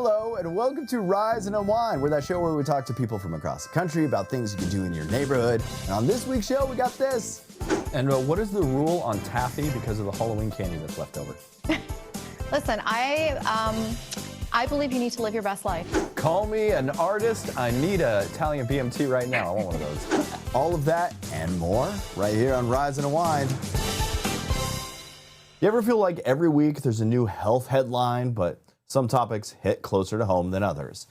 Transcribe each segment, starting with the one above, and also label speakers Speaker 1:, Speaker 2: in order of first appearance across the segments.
Speaker 1: Hello, and welcome to Rise Unwind. We're that show where we talk to people from across the country about things you can do in your neighborhood. And on this week's show, we got this.
Speaker 2: And what is the rule on taffy because of the Halloween candy that's left over?
Speaker 3: Listen, I believe you need to live your best life.
Speaker 2: Call me an artist. I need an Italian BMT right now. I want one of those.
Speaker 1: All of that and more right here on Rise Unwind. You ever feel like every week there's a new health headline, but some topics hit closer to home than others?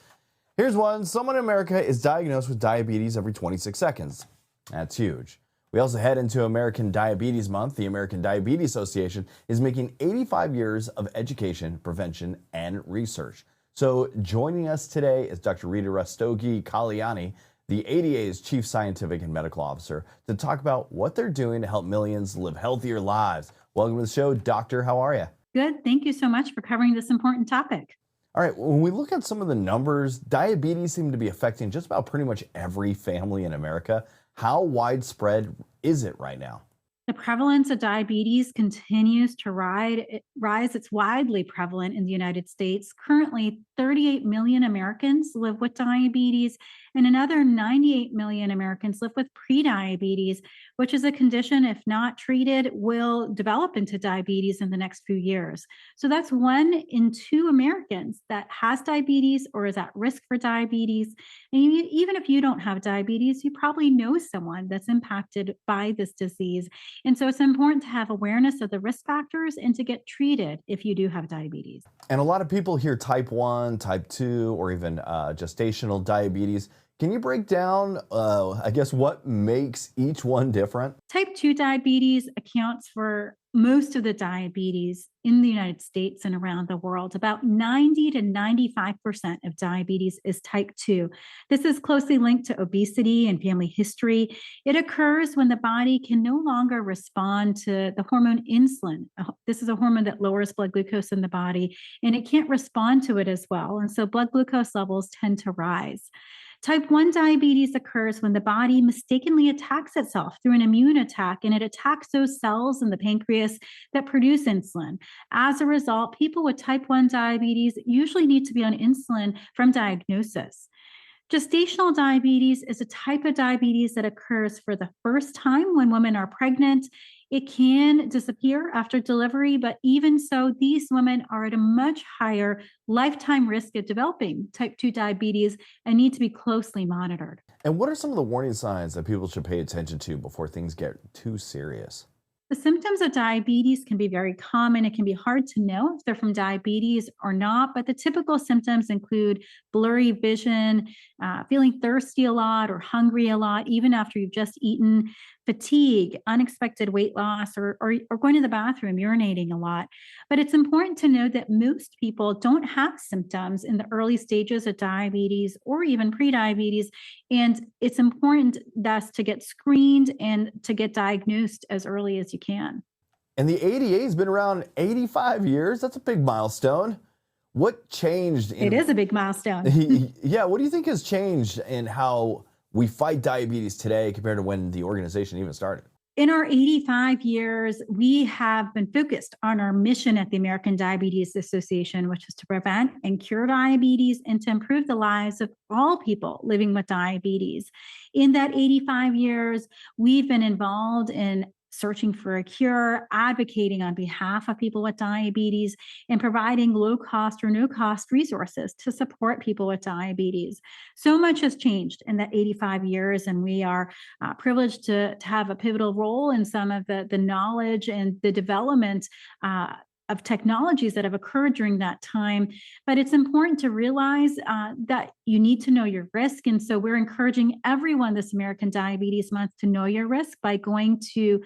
Speaker 1: Here's one. Someone in America is diagnosed with diabetes every 26 seconds. That's huge. We also head into American Diabetes Month. The American Diabetes Association is making 85 years of education, prevention, and research. So joining us today is Dr. Rita Rastogi Kalyani, the ADA's Chief Scientific and Medical Officer, to talk about what they're doing to help millions live healthier lives. Welcome to the show, Doctor. How are you?
Speaker 4: Good. Thank you so much for covering this important topic.
Speaker 1: All right. When we look at some of the numbers, diabetes seem to be affecting just about pretty much every family in America. How widespread is it right now?
Speaker 4: The prevalence of diabetes continues to rise. It's widely prevalent in the United States. Currently, 38 million Americans live with diabetes, and another 98 million Americans live with prediabetes, which is a condition, if not treated, will develop into diabetes in the next few years. So that's 1 in 2 Americans that has diabetes or is at risk for diabetes. And even if you don't have diabetes, you probably know someone that's impacted by this disease. And so it's important to have awareness of the risk factors and to get treated if you do have diabetes.
Speaker 1: And a lot of people hear type 1, type 2, or even gestational diabetes. Can you break down, what makes each one different?
Speaker 4: Type 2 diabetes accounts for most of the diabetes in the United States and around the world. About 90 to 95% of diabetes is type 2. This is closely linked to obesity and family history. It occurs when the body can no longer respond to the hormone insulin. This is a hormone that lowers blood glucose in the body, and it can't respond to it as well. And so blood glucose levels tend to rise. Type 1 diabetes occurs when the body mistakenly attacks itself through an immune attack, and it attacks those cells in the pancreas that produce insulin. As a result, people with type 1 diabetes usually need to be on insulin from diagnosis. Gestational diabetes is a type of diabetes that occurs for the first time when women are pregnant. It can disappear after delivery, but even so, these women are at a much higher lifetime risk of developing type 2 diabetes and need to be closely monitored.
Speaker 1: And what are some of the warning signs that people should pay attention to before things get too serious?
Speaker 4: The symptoms of diabetes can be very common. It can be hard to know if they're from diabetes or not, but the typical symptoms include blurry vision, feeling thirsty a lot or hungry a lot, even after you've just eaten, fatigue, unexpected weight loss, or going to the bathroom, urinating a lot. But it's important to know that most people don't have symptoms in the early stages of diabetes or even prediabetes. And it's important thus to get screened and to get diagnosed as early as you can.
Speaker 1: And the ADA has been around 85 years. That's a big milestone. What changed?
Speaker 4: It is a big milestone.
Speaker 1: Yeah, what do you think has changed in how we fight diabetes today compared to when the organization even started?
Speaker 4: In our 85 years, we have been focused on our mission at the American Diabetes Association, which is to prevent and cure diabetes and to improve the lives of all people living with diabetes. In that 85 years, we've been involved in searching for a cure, advocating on behalf of people with diabetes, and providing low cost or no cost resources to support people with diabetes. So much has changed in the 85 years, and we are privileged to have a pivotal role in some of the knowledge and the development of technologies that have occurred during that time. But it's important to realize that you need to know your risk. And so we're encouraging everyone this American Diabetes Month to know your risk by going to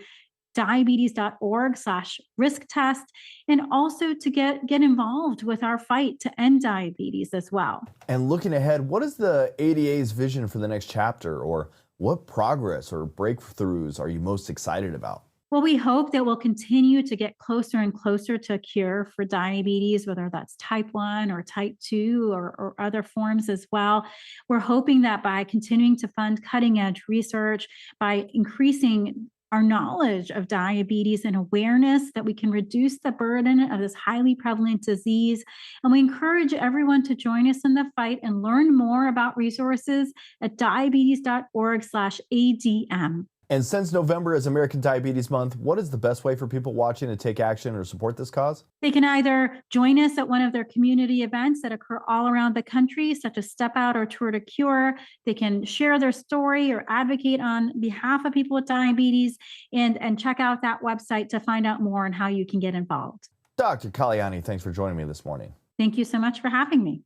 Speaker 4: diabetes.org/risk test, and also to get involved with our fight to end diabetes as well.
Speaker 1: And looking ahead, what is the ADA's vision for the next chapter, or what progress or breakthroughs are you most excited about?
Speaker 4: Well, we hope that we'll continue to get closer and closer to a cure for diabetes, whether that's type 1 or type 2 or other forms as well. We're hoping that by continuing to fund cutting edge research, by increasing our knowledge of diabetes and awareness that we can reduce the burden of this highly prevalent disease. And we encourage everyone to join us in the fight and learn more about resources at diabetes.org/ADM.
Speaker 1: And since November is American Diabetes Month, what is the best way for people watching to take action or support this cause?
Speaker 4: They can either join us at one of their community events that occur all around the country, such as Step Out or Tour to Cure. They can share their story or advocate on behalf of people with diabetes, and check out that website to find out more on how you can get involved.
Speaker 1: Dr. Kalyani, thanks for joining me this morning.
Speaker 4: Thank you so much for having me.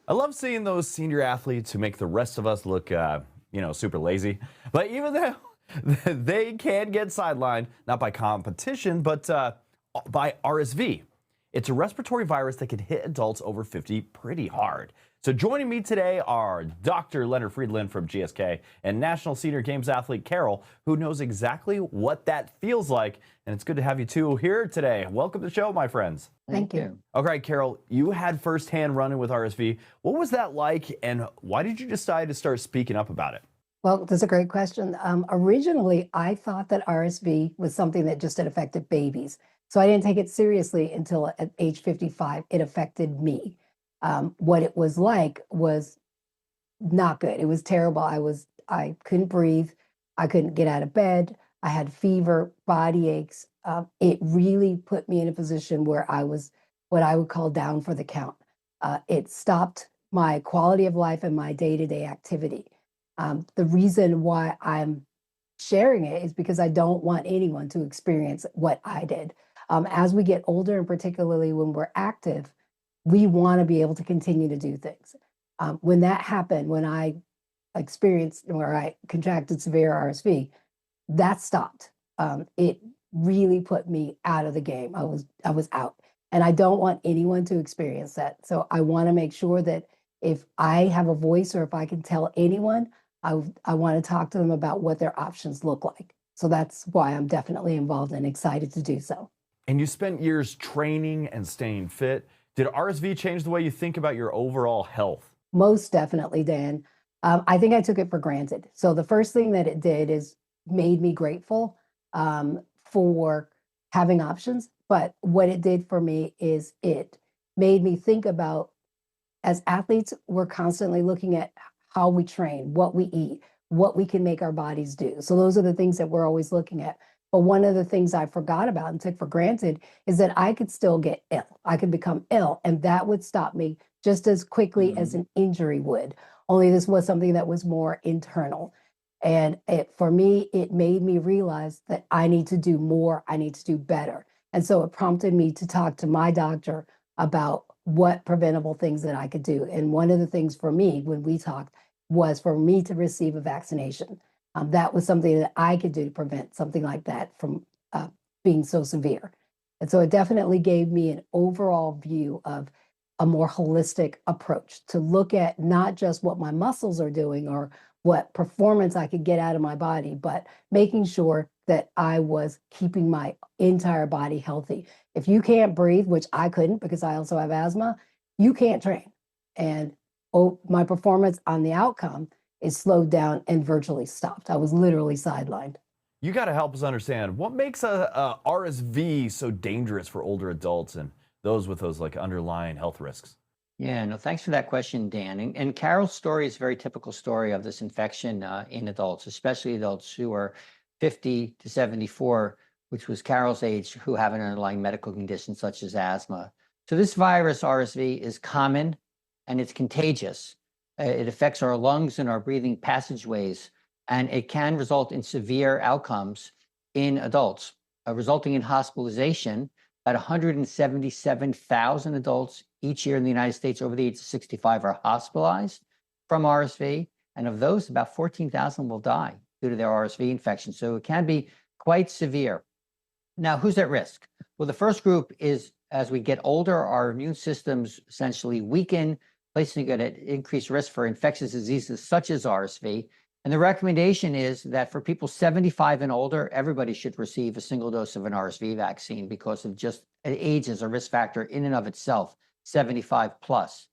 Speaker 1: I love seeing those senior athletes who make the rest of us look, super lazy. But even though they can get sidelined, not by competition, but by RSV. It's a respiratory virus that can hit adults over 50 pretty hard. So joining me today are Dr. Leonard Friedland from GSK and National Senior Games athlete Carole, who knows exactly what that feels like. And it's good to have you two here today. Welcome to the show, my friends.
Speaker 5: Thank you.
Speaker 1: All right, Carole, you had firsthand run-in with RSV. What was that like, and why did you decide to start speaking up about it?
Speaker 5: Well, that's a great question. Originally, I thought that RSV was something that just had affected babies. So I didn't take it seriously until at age 55, it affected me. What it was like was not good. It was terrible. I couldn't breathe. I couldn't get out of bed. I had fever, body aches. It really put me in a position where I was what I would call down for the count. It stopped my quality of life and my day-to-day activity. The reason why I'm sharing it is because I don't want anyone to experience what I did. As we get older, and particularly when we're active, we want to be able to continue to do things. When that happened, when I contracted severe RSV, that stopped. It really put me out of the game. I was out, and I don't want anyone to experience that. So I want to make sure that if I have a voice or if I can tell anyone, I want to talk to them about what their options look like. So that's why I'm definitely involved and excited to do so.
Speaker 1: And you spent years training and staying fit. Did RSV change the way you think about your overall health?
Speaker 5: Most definitely, Dan. I think I took it for granted. So the first thing that it did is made me grateful for having options. But what it did for me is it made me think about, as athletes, we're constantly looking at how we train, what we eat, what we can make our bodies do. So those are the things that we're always looking at. But one of the things I forgot about and took for granted is that I could still get ill. I could become ill, and that would stop me just as quickly as an injury would. Only this was something that was more internal. And for me, it made me realize that I need to do more. I need to do better. And so it prompted me to talk to my doctor about what preventable things that I could do. And one of the things for me when we talked was for me to receive a vaccination. That was something that I could do to prevent something like that from being so severe. And so it definitely gave me an overall view of a more holistic approach to look at not just what my muscles are doing or what performance I could get out of my body, but making sure that I was keeping my entire body healthy. If you can't breathe, which I couldn't because I also have asthma, you can't train. And my performance on the outcome is slowed down and virtually stopped. I was literally sidelined.
Speaker 1: You got to help us understand what makes a RSV so dangerous for older adults and those with those like underlying health risks.
Speaker 6: Yeah, no, thanks for that question, Dan. And Carole's story is a very typical story of this infection in adults, especially adults who are 50 to 74, which was Carole's age, who have an underlying medical condition such as asthma. So this virus, RSV, is common and it's contagious. It affects our lungs and our breathing passageways, and it can result in severe outcomes in adults, resulting in hospitalization. At 177,000 adults each year in the United States over the age of 65 are hospitalized from RSV, and of those, about 14,000 will die due to their RSV infection. So it can be quite severe. Now, who's at risk? Well, the first group is as we get older, our immune systems essentially weaken, placing it at increased risk for infectious diseases such as RSV. And the recommendation is that for people 75 and older, everybody should receive a single dose of an RSV vaccine because of just age as a risk factor in and of itself, 75 plus.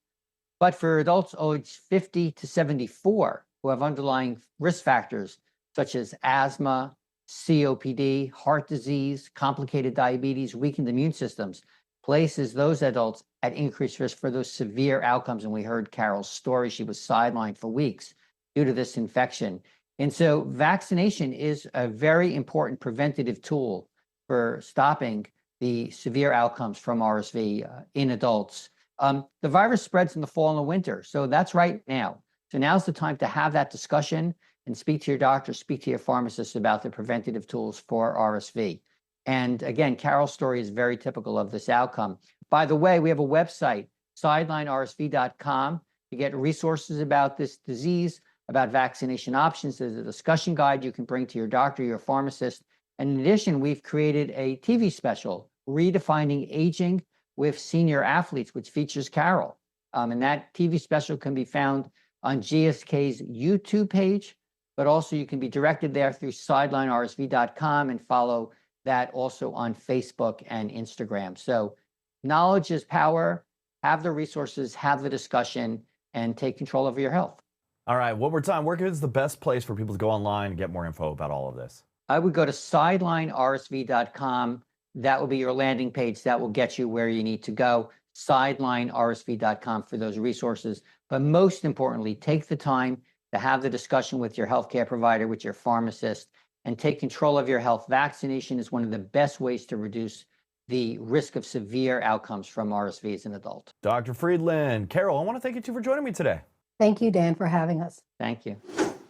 Speaker 6: But for adults aged 50 to 74 who have underlying risk factors such as asthma, COPD, heart disease, complicated diabetes, weakened immune systems, places those adults at increased risk for those severe outcomes. And we heard Carole's story. She was sidelined for weeks due to this infection. And so vaccination is a very important preventative tool for stopping the severe outcomes from RSV in adults. The virus spreads in the fall and the winter. So that's right now. So now's the time to have that discussion and speak to your doctor, speak to your pharmacist about the preventative tools for RSV. And again, Carole's story is very typical of this outcome. By the way, we have a website, sidelinersv.com, to get resources about this disease, about vaccination options. There's a discussion guide you can bring to your doctor, your pharmacist. And in addition, we've created a TV special, Redefining Aging with Senior Athletes, which features Carole. And that TV special can be found on GSK's YouTube page, but also you can be directed there through sidelinersv.com and follow that also on Facebook and Instagram. So knowledge is power. Have the resources, have the discussion, and take control over your health.
Speaker 1: All right, one more time. Where is the best place for people to go online and get more info about all of this?
Speaker 6: I would go to sidelinersv.com. That will be your landing page. That will get you where you need to go. Sidelinersv.com for those resources. But most importantly, take the time to have the discussion with your healthcare provider, with your pharmacist, and take control of your health. Vaccination is one of the best ways to reduce the risk of severe outcomes from RSV as an adult.
Speaker 1: Dr. Friedland, Carole, I want to thank you two for joining me today.
Speaker 5: Thank you, Dan, for having us.
Speaker 6: Thank you.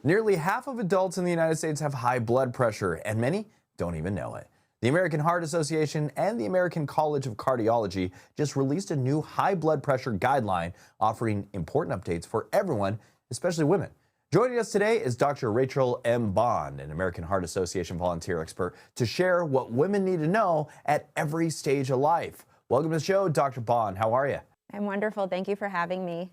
Speaker 1: Nearly half of adults in the United States have high blood pressure, and many don't even know it. The American Heart Association and the American College of Cardiology just released a new high blood pressure guideline offering important updates for everyone, especially women. Joining us today is Dr. Rachel M. Bond, an American Heart Association volunteer expert, to share what women need to know at every stage of life. Welcome to the show, Dr. Bond. How are you?
Speaker 7: I'm wonderful. Thank you for having me.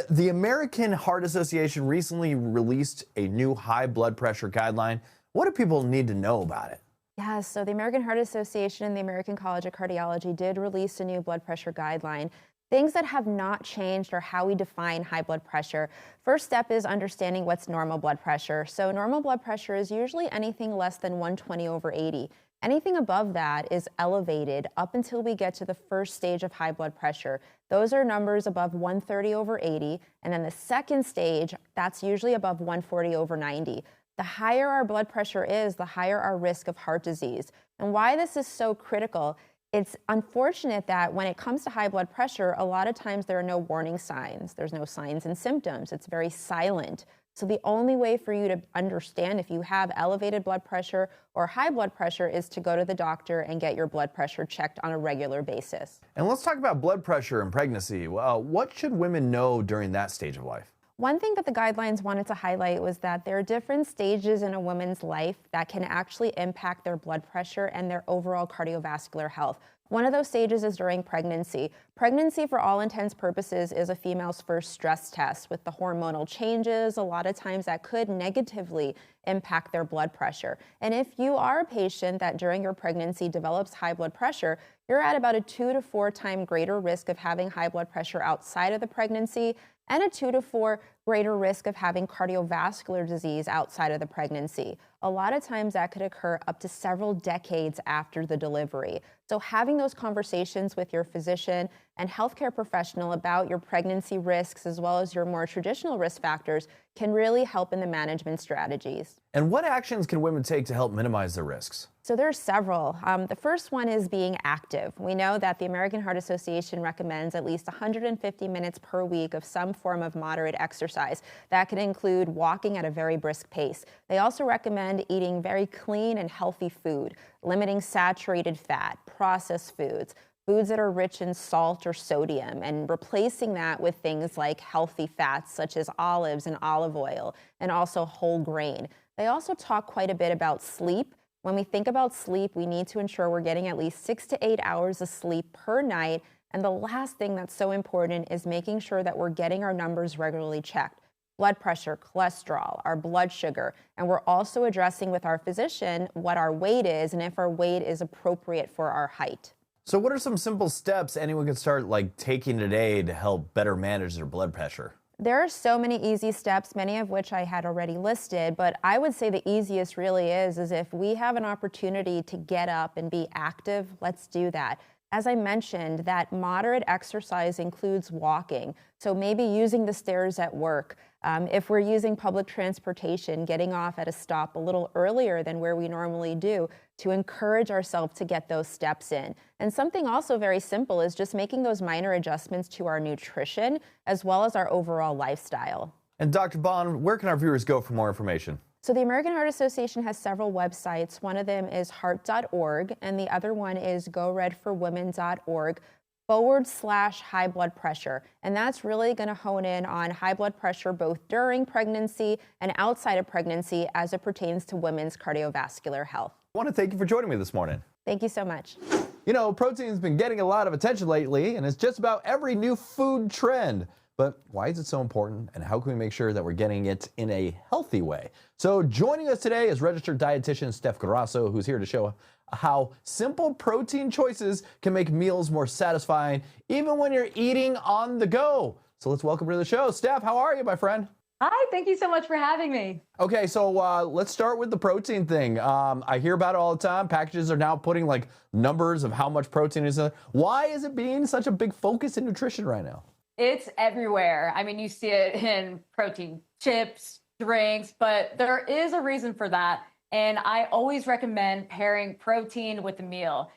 Speaker 1: The American Heart Association recently released a new high blood pressure guideline. What do people need to know about it?
Speaker 7: Yeah, so the American Heart Association and the American College of Cardiology did release a new blood pressure guideline. Things that have not changed are how we define high blood pressure. First step is understanding what's normal blood pressure. So normal blood pressure is usually anything less than 120/80. Anything above that is elevated up until we get to the first stage of high blood pressure. Those are numbers above 130/80. And then the second stage, that's usually above 140/90. The higher our blood pressure is, the higher our risk of heart disease. And why this is so critical, it's unfortunate that when it comes to high blood pressure, a lot of times there are no warning signs. There's no signs and symptoms. It's very silent. So the only way for you to understand if you have elevated blood pressure or high blood pressure is to go to the doctor and get your blood pressure checked on a regular basis.
Speaker 1: And let's talk about blood pressure and pregnancy. What should women know during that stage of life?
Speaker 7: One thing that the guidelines wanted to highlight was that there are different stages in a woman's life that can actually impact their blood pressure and their overall cardiovascular health. One of those stages is during pregnancy. Pregnancy, for all intents and purposes, is a female's first stress test. With the hormonal changes, a lot of times that could negatively impact their blood pressure. And if you are a patient that during your pregnancy develops high blood pressure, you're at about a 2 to 4 times greater risk of having high blood pressure outside of the pregnancy and a 2 to 4 greater risk of having cardiovascular disease outside of the pregnancy. A lot of times that could occur up to several decades after the delivery. So having those conversations with your physician and healthcare professional about your pregnancy risks as well as your more traditional risk factors can really help in the management strategies.
Speaker 1: And what actions can women take to help minimize the risks?
Speaker 7: So there are several. The first one is being active. We know that the American Heart Association recommends at least 150 minutes per week of some form of moderate exercise. That can include walking at a very brisk pace. They also recommend eating very clean and healthy food, limiting saturated fat, processed foods, foods that are rich in salt or sodium, and replacing that with things like healthy fats such as olives and olive oil, and also whole grain. They also talk quite a bit about sleep. When we think about sleep, we need to ensure we're getting at least 6 to 8 hours of sleep per night. And the last thing that's so important is making sure that we're getting our numbers regularly checked. Blood pressure, cholesterol, our blood sugar, and we're also addressing with our physician what our weight is and if our weight is appropriate for our height.
Speaker 1: So what are some simple steps anyone can start taking today to help better manage their blood pressure?
Speaker 7: There are so many easy steps, many of which I had already listed, but I would say the easiest really is if we have an opportunity to get up and be active, let's do that. As I mentioned, that moderate exercise includes walking. So maybe using the stairs at work. If we're using public transportation, getting off at a stop a little earlier than where we normally do to encourage ourselves to get those steps in. And something also very simple is just making those minor adjustments to our nutrition as well as our overall lifestyle.
Speaker 1: And Dr. Bond, where can our viewers go for more information?
Speaker 7: So the American Heart Association has several websites. One of them is heart.org, and the other one is goredforwomen.org/high blood pressure. And that's really going to hone in on high blood pressure both during pregnancy and outside of pregnancy as it pertains to women's cardiovascular health.
Speaker 1: I want to thank you for joining me this morning.
Speaker 7: Thank you so much.
Speaker 1: You know, protein's been getting a lot of attention lately, and it's just about every new food trend. But why is it so important, and how can we make sure that we're getting it in a healthy way? So joining us today is registered dietitian Steph Grasso, who's here to show how simple protein choices can make meals more satisfying, even when you're eating on the go. So let's welcome her to the show. Steph, how are you, my friend?
Speaker 8: Hi, thank you so much for having me.
Speaker 1: Okay, so let's start with the protein thing. I hear about it all the time. Packages are now putting like numbers of how much protein is in it. Why is it being such a big focus in nutrition right now?
Speaker 8: It's everywhere. I mean, you see it in protein chips, drinks, but there is a reason for that. And I always recommend pairing protein with a meal.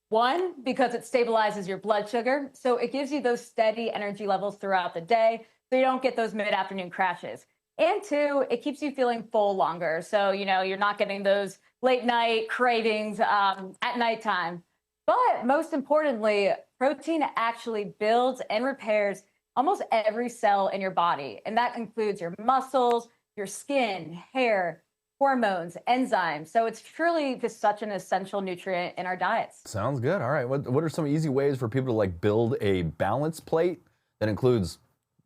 Speaker 8: One, because it stabilizes your blood sugar. So it gives you those steady energy levels throughout the day, so you don't get those mid-afternoon crashes. And two, it keeps you feeling full longer. So, you know, you're not getting those late night cravings at nighttime. But most importantly, protein actually builds and repairs almost every cell in your body. And that includes your muscles, your skin, hair, hormones, enzymes. So it's truly just such an essential nutrient in our diets.
Speaker 1: Sounds good. All right. What are some easy ways for people to like build a balance plate that includes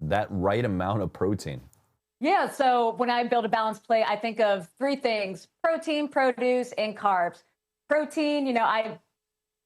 Speaker 1: that right amount of protein?
Speaker 8: Yeah, so when I build a balanced plate, I think of three things: protein, produce, and carbs. Protein, you know, I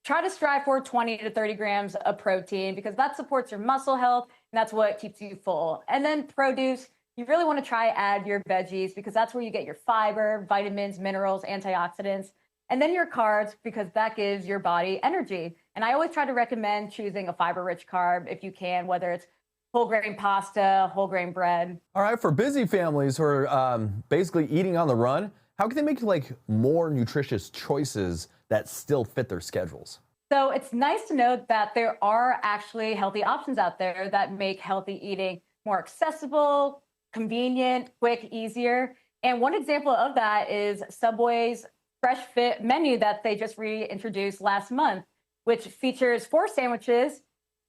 Speaker 8: try to strive for 20 to 30 grams of protein because that supports your muscle health and that's what keeps you full. And then produce, you really want to try add your veggies because that's where you get your fiber, vitamins, minerals, antioxidants. And then your carbs because that gives your body energy. And I always try to recommend choosing a fiber-rich carb if you can, whether it's whole grain pasta, whole grain bread.
Speaker 1: All right, for busy families who are basically eating on the run, how can they make like more nutritious choices that still fit their schedules?
Speaker 8: So it's nice to know that there are actually healthy options out there that make healthy eating more accessible, convenient, quick, easier. And one example of that is Subway's Fresh Fit menu that they just reintroduced last month, which features 4 sandwiches.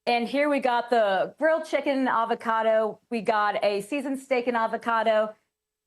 Speaker 8: And here we got the grilled chicken and avocado. We got a seasoned steak and avocado,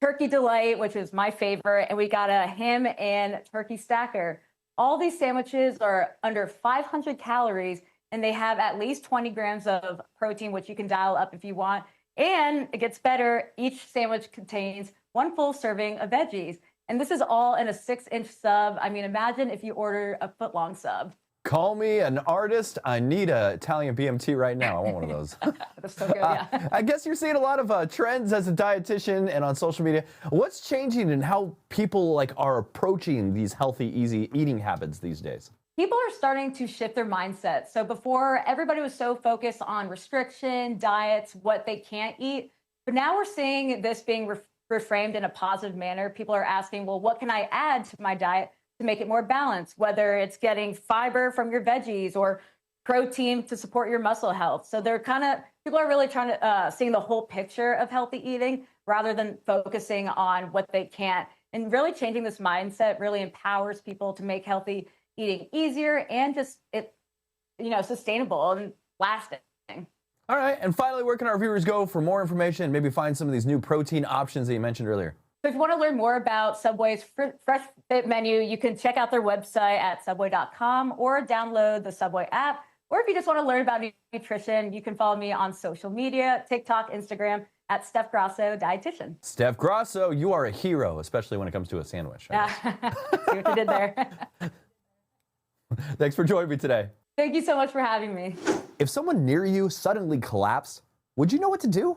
Speaker 8: turkey delight, which is my favorite, and we got a ham and turkey stacker. All these sandwiches are under 500 calories, and they have at least 20 grams of protein, which you can dial up if you want. And it gets better. Each sandwich contains 1 full serving of veggies. And this is all in a 6-inch sub. I mean, imagine if you order a foot-long sub.
Speaker 1: Call me an artist. I need a Italian BMT right now. I want one of those.
Speaker 8: That's so good, yeah.
Speaker 1: I guess you're seeing a lot of trends as a dietitian and on social media. What's changing in how people like are approaching these healthy, easy eating habits these days?
Speaker 8: People are starting to shift their mindset. So before, everybody was so focused on restriction, diets, what they can't eat. But now we're seeing this being reframed in a positive manner. People are asking, well, what can I add to my diet to make it more balanced, whether it's getting fiber from your veggies or protein to support your muscle health. So people are really trying to seeing the whole picture of healthy eating rather than focusing on what they can't. And really changing this mindset really empowers people to make healthy eating easier and just sustainable and lasting.
Speaker 1: All right, and finally, where can our viewers go for more information and maybe find some of these new protein options that you mentioned earlier?
Speaker 8: So if you want to learn more about Subway's Fresh Fit menu, you can check out their website at subway.com or download the Subway app. Or if you just want to learn about nutrition, you can follow me on social media, TikTok, Instagram, at Steph Grasso Dietitian.
Speaker 1: Steph Grasso, you are a hero, especially when it comes to a sandwich.
Speaker 8: Yeah, see what you did there.
Speaker 1: Thanks for joining me today.
Speaker 8: Thank you so much for having me.
Speaker 1: If someone near you suddenly collapsed, would you know what to do?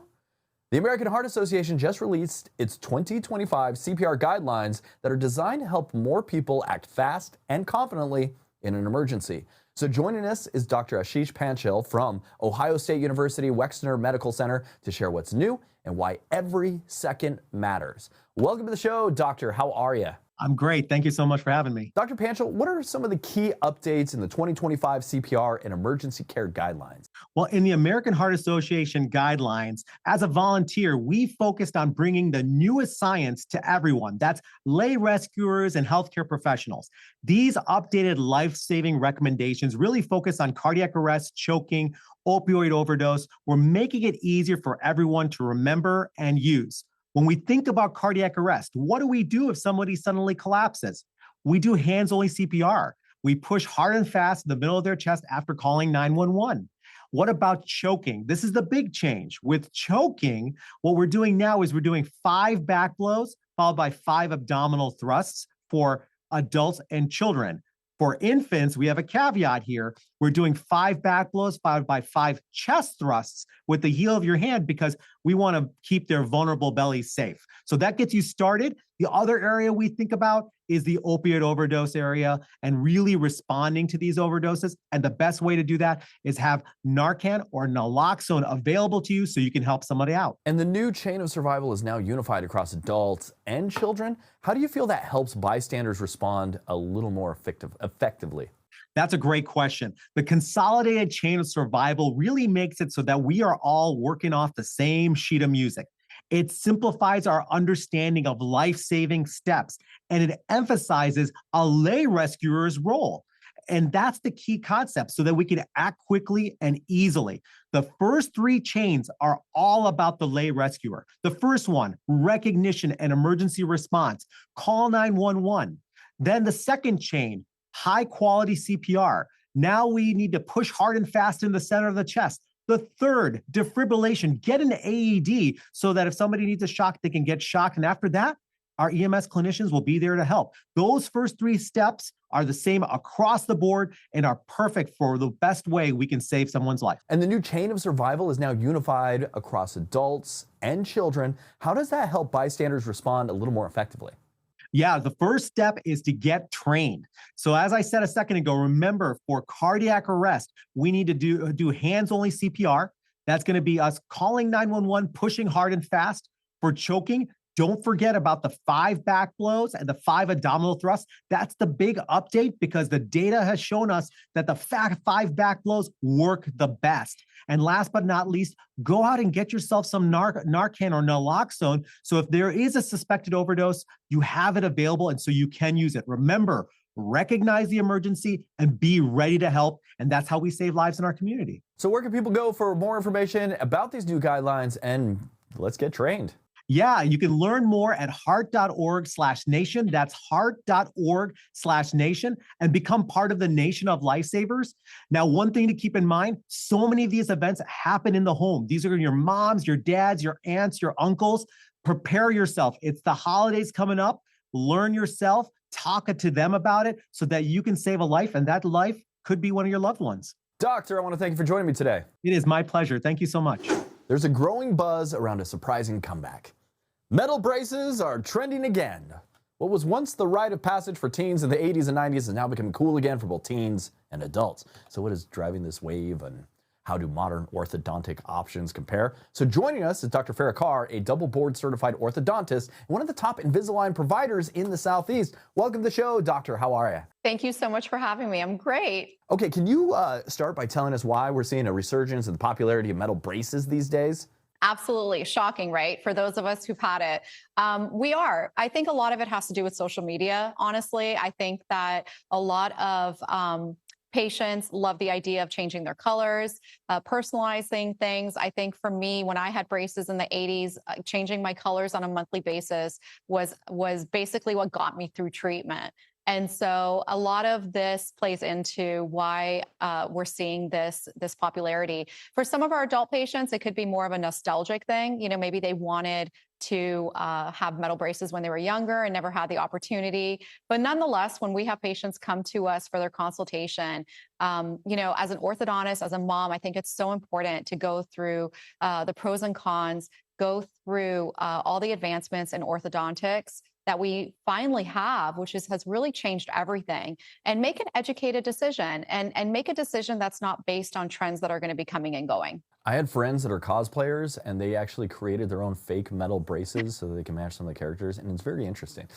Speaker 2: The American Heart Association just released its 2025 CPR guidelines that are designed to help more people act fast and confidently in an emergency. So joining us is Dr. Ashish Panchal from Ohio State University Wexner Medical Center to share what's new and why every second matters. Welcome to the show, Doctor. How are you?
Speaker 9: I'm great. Thank you so much for having me.
Speaker 2: Dr. Panchal, what are some of the key updates in the 2025 CPR and emergency care guidelines?
Speaker 9: Well, in the American Heart Association guidelines, as a volunteer, we focused on bringing the newest science to everyone. That's lay rescuers and healthcare professionals. These updated life-saving recommendations really focus on cardiac arrest, choking, opioid overdose. We're making it easier for everyone to remember and use. When we think about cardiac arrest, what do we do if somebody suddenly collapses? We do hands-only CPR. We push hard and fast in the middle of their chest after calling 911. What about choking? This is the big change. With choking, what we're doing now is we're doing 5 back blows followed by 5 abdominal thrusts for adults and children. For infants, we have a caveat here. We're doing 5 back blows followed by 5 chest thrusts with the heel of your hand because we want to keep their vulnerable bellies safe. So that gets you started. The other area we think about is the opioid overdose area and really responding to these overdoses. And the best way to do that is have Narcan or naloxone available to you so you can help somebody out.
Speaker 2: And the new chain of survival is now unified across adults and children. How do you feel that helps bystanders respond a little more effectively?
Speaker 9: That's a great question. The consolidated chain of survival really makes it so that we are all working off the same sheet of music. It simplifies our understanding of life-saving steps, and it emphasizes a lay rescuer's role. And that's the key concept so that we can act quickly and easily. The first 3 chains are all about the lay rescuer. The first one, recognition and emergency response. Call 911. Then the second chain, high quality CPR. Now we need to push hard and fast in the center of the chest. The third, defibrillation, get an AED so that if somebody needs a shock, they can get shocked. And after that, our EMS clinicians will be there to help. Those first 3 steps are the same across the board and are perfect for the best way we can save someone's life.
Speaker 2: And the new chain of survival is now unified across adults and children. How does that help bystanders respond a little more effectively?
Speaker 9: Yeah, the first step is to get trained. So as I said a second ago, remember for cardiac arrest, we need to do hands-only CPR. That's going to be us calling 911, pushing hard and fast. For choking, don't forget about the 5 back blows and the 5 abdominal thrusts. That's the big update because the data has shown us that the 5 back blows work the best. And last but not least, go out and get yourself some Narcan or naloxone. So if there is a suspected overdose, you have it available and so you can use it. Remember, recognize the emergency and be ready to help. And that's how we save lives in our community.
Speaker 2: So where can people go for more information about these new guidelines and let's get trained?
Speaker 9: Yeah, you can learn more at heart.org/nation. That's heart.org/nation and become part of the nation of lifesavers. Now, one thing to keep in mind, so many of these events happen in the home. These are your moms, your dads, your aunts, your uncles. Prepare yourself. It's the holidays coming up. Learn yourself, talk to them about it so that you can save a life and that life could be one of your loved ones.
Speaker 2: Doctor, I want to thank you for joining me today.
Speaker 9: It is my pleasure. Thank you so much.
Speaker 2: There's a growing buzz around a surprising comeback. Metal braces are trending again. What was once the rite of passage for teens in the 80s and 90s is now becoming cool again for both teens and adults. So what is driving this wave and how do modern orthodontic options compare? So joining us is Dr. Farah, a double board certified orthodontist and one of the top Invisalign providers in the Southeast. Welcome to the show, Doctor. How are you?
Speaker 3: Thank you so much for having me. I'm great.
Speaker 2: Okay, can you start by telling us why we're seeing a resurgence in the popularity of metal braces these days?
Speaker 3: Absolutely shocking, right? For those of us who've had it. We are. I think a lot of it has to do with social media, honestly. I think that a lot of patients love the idea of changing their colors, personalizing things. I think for me, when I had braces in the 80s, changing my colors on a monthly basis was basically what got me through treatment. And so a lot of this plays into why we're seeing this popularity. For some of our adult patients, it could be more of a nostalgic thing. You know, maybe they wanted to have metal braces when they were younger and never had the opportunity. But nonetheless, when we have patients come to us for their consultation, you know, as an orthodontist, as a mom, I think it's so important to go through the pros and cons, go through all the advancements in orthodontics that we finally have, which has really changed everything, and make an educated decision and make a decision that's not based on trends that are going to be coming and going.
Speaker 2: I had friends that are cosplayers, and they actually created their own fake metal braces so that they can match some of the characters, and it's very interesting.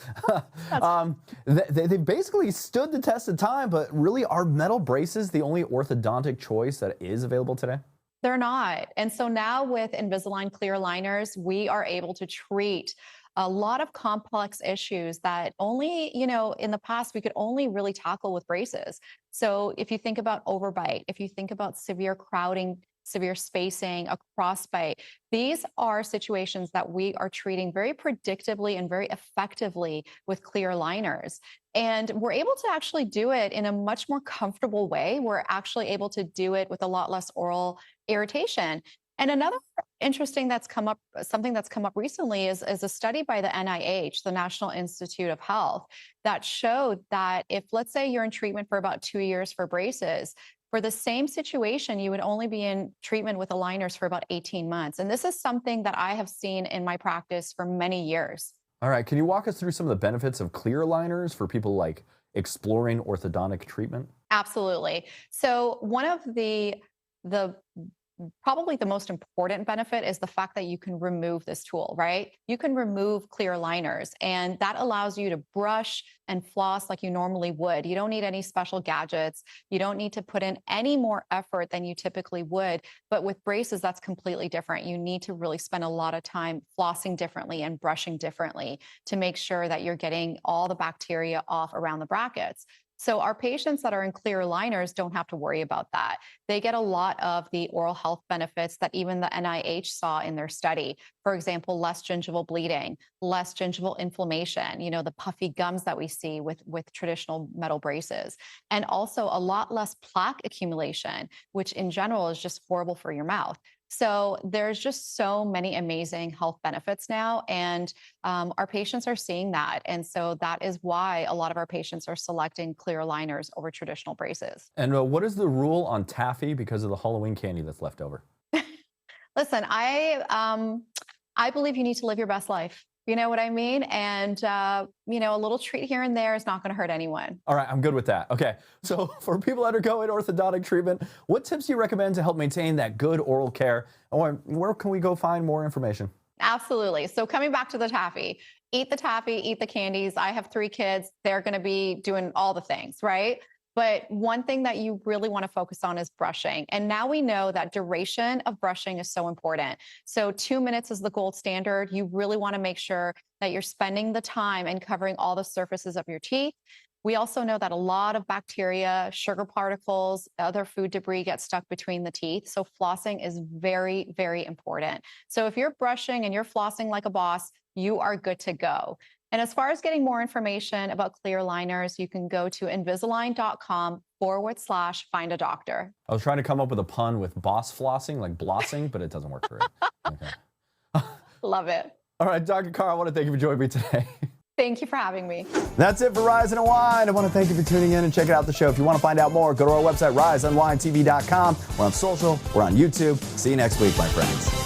Speaker 2: They basically stood the test of time, but really, are metal braces the only orthodontic choice that is available today?
Speaker 3: They're not. And so now with Invisalign clear aligners, we are able to treat a lot of complex issues that only, you know, in the past we could only really tackle with braces. So if you think about overbite, if you think about severe crowding, severe spacing, a crossbite, these are situations that we are treating very predictably and very effectively with clear aligners. And we're able to actually do it in a much more comfortable way. We're actually able to do it with a lot less oral irritation. And another interesting something that's come up recently is a study by the NIH, the National Institute of Health, that showed that if, let's say, you're in treatment for about 2 years for braces, for the same situation, you would only be in treatment with aligners for about 18 months. And this is something that I have seen in my practice for many years.
Speaker 2: All right, can you walk us through some of the benefits of clear aligners for people like exploring orthodontic treatment?
Speaker 3: Absolutely. So one of the probably the most important benefit is the fact that you can remove this tool, right? You can remove clear aligners, and that allows you to brush and floss like you normally would. You don't need any special gadgets. You don't need to put in any more effort than you typically would. But with braces, that's completely different. You need to really spend a lot of time flossing differently and brushing differently to make sure that you're getting all the bacteria off around the brackets. So our patients that are in clear aligners don't have to worry about that. They get a lot of the oral health benefits that even the NIH saw in their study. For example, less gingival bleeding, less gingival inflammation, you know, the puffy gums that we see with traditional metal braces, and also a lot less plaque accumulation, which in general is just horrible for your mouth. So there's just so many amazing health benefits now, and our patients are seeing that. And so that is why a lot of our patients are selecting clear aligners over traditional braces.
Speaker 2: And what is the rule on taffy because of the Halloween candy that's left over?
Speaker 3: Listen, I believe you need to live your best life. You know what I mean? And, you know, a little treat here and there is not going to hurt anyone.
Speaker 2: All right, I'm good with that. Okay, so for people undergoing orthodontic treatment, what tips do you recommend to help maintain that good oral care? Or where can we go find more information?
Speaker 3: Absolutely. So coming back to the taffy, eat the candies. I have 3 kids. They're going to be doing all the things, right? But one thing that you really want to focus on is brushing. And now we know that duration of brushing is so important. So 2 minutes is the gold standard. You really want to make sure that you're spending the time and covering all the surfaces of your teeth. We also know that a lot of bacteria, sugar particles, other food debris get stuck between the teeth. So flossing is very, very important. So if you're brushing and you're flossing like a boss, you are good to go. And as far as getting more information about clear aligners, you can go to Invisalign.com/find a doctor.
Speaker 2: I was trying to come up with a pun with boss flossing, like blossing, but it doesn't work for it. Okay.
Speaker 3: Love it.
Speaker 2: All right, Dr. Carole, I want to thank you for joining me today.
Speaker 3: Thank you for having me.
Speaker 1: That's it for Rise Unwind. I want to thank you for tuning in and checking out the show. If you want to find out more, go to our website, riseunwindtv.com. We're on social. We're on YouTube. See you next week, my friends.